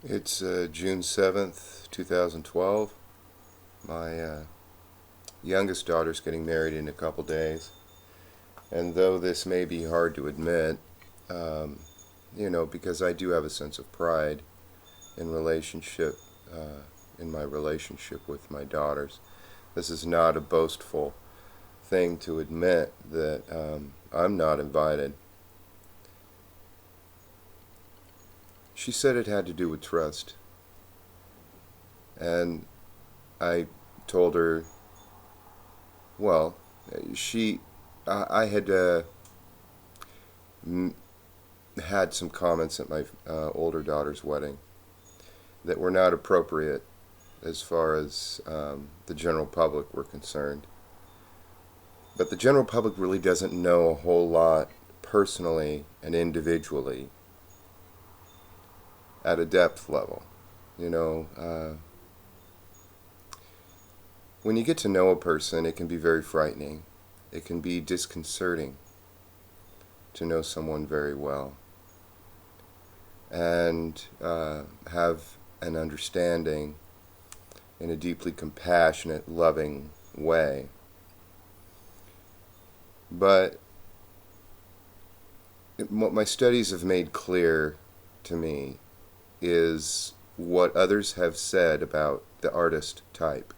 It's June 7th, 2012. My youngest daughter's getting married in a couple days. And though this may be hard to admit, because I do have a sense of pride in in my relationship with my daughters, this is not a boastful thing to admit that I'm not invited. She said it had to do with trust. And I told her, well, she, I had had some comments at my older daughter's wedding that were not appropriate as far as the general public were concerned. But the general public really doesn't know a whole lot personally and individually at a depth level. You know, when you get to know a person, it can be very frightening. It can be disconcerting to know someone very well and have an understanding in a deeply compassionate, loving way. But what my studies have made clear to me is what others have said about the artist type.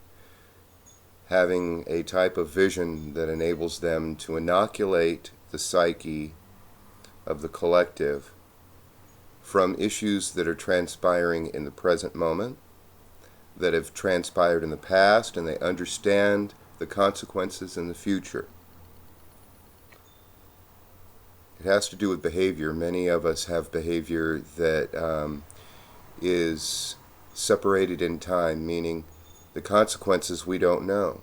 Having a type of vision that enables them to inoculate the psyche of the collective from issues that are transpiring in the present moment, that have transpired in the past, and they understand the consequences in the future. It has to do with behavior. Many of us have behavior that is separated in time, meaning the consequences we don't know.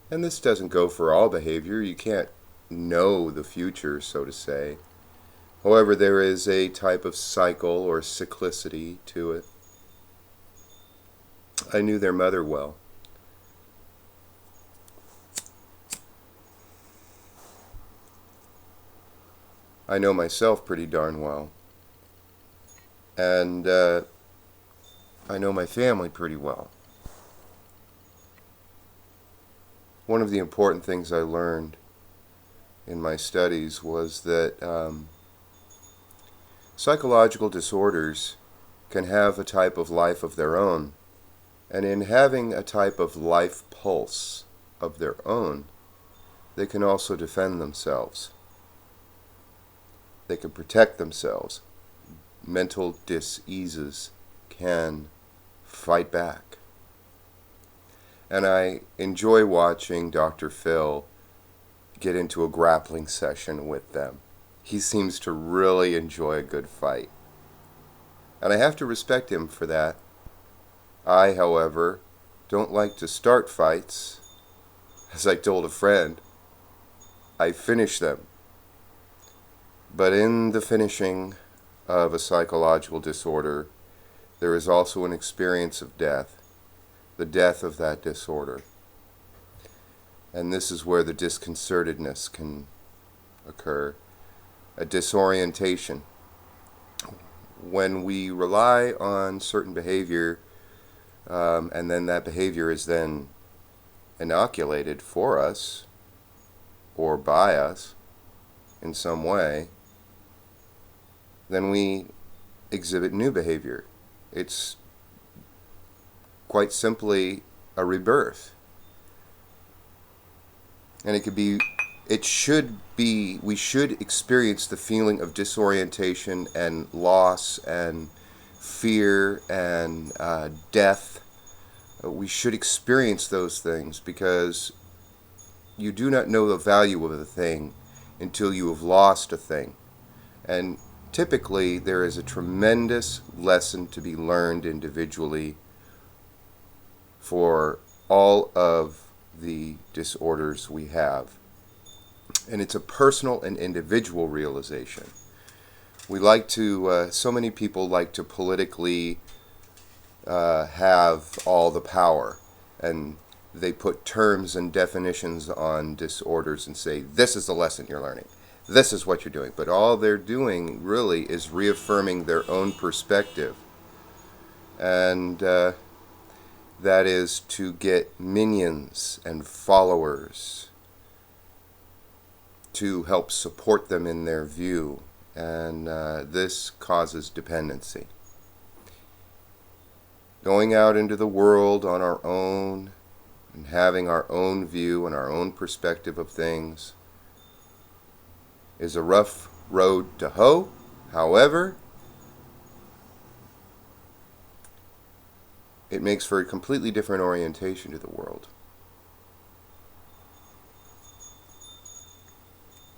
And this doesn't go for all behavior. You can't know the future, so to say. However, there is a type of cycle or cyclicity to it. I knew their mother well. I know myself pretty darn well. And I know my family pretty well. One of the important things I learned in my studies was that psychological disorders can have a type of life of their own. And in having a type of life pulse of their own, they can also defend themselves. They can protect themselves. Mental diseases can fight back. And I enjoy watching Dr. Phil get into a grappling session with them. He seems to really enjoy a good fight. And I have to respect him for that. I, however, don't like to start fights. As I told a friend, I finish them. But in the finishing of a psychological disorder, there is also an experience of death, the death of that disorder. And this is where the disconcertedness can occur, a disorientation. When we rely on certain behavior, and then that behavior is then inoculated for us or by us in some way, then we exhibit new behavior. It's quite simply a rebirth. And we should experience the feeling of disorientation and loss and fear and death. We should experience those things because you do not know the value of a thing until you have lost a thing. And typically, there is a tremendous lesson to be learned individually for all of the disorders we have. And it's a personal and individual realization. So many people like to politically have all the power, and they put terms and definitions on disorders and say, this is the lesson you're learning. this is what you're doing. But all they're doing really is reaffirming their own perspective. And that is to get minions and followers to help support them in their view. And this causes dependency. Going out into the world on our own and having our own view and our own perspective of things is a rough road to hoe. However, it makes for a completely different orientation to the world.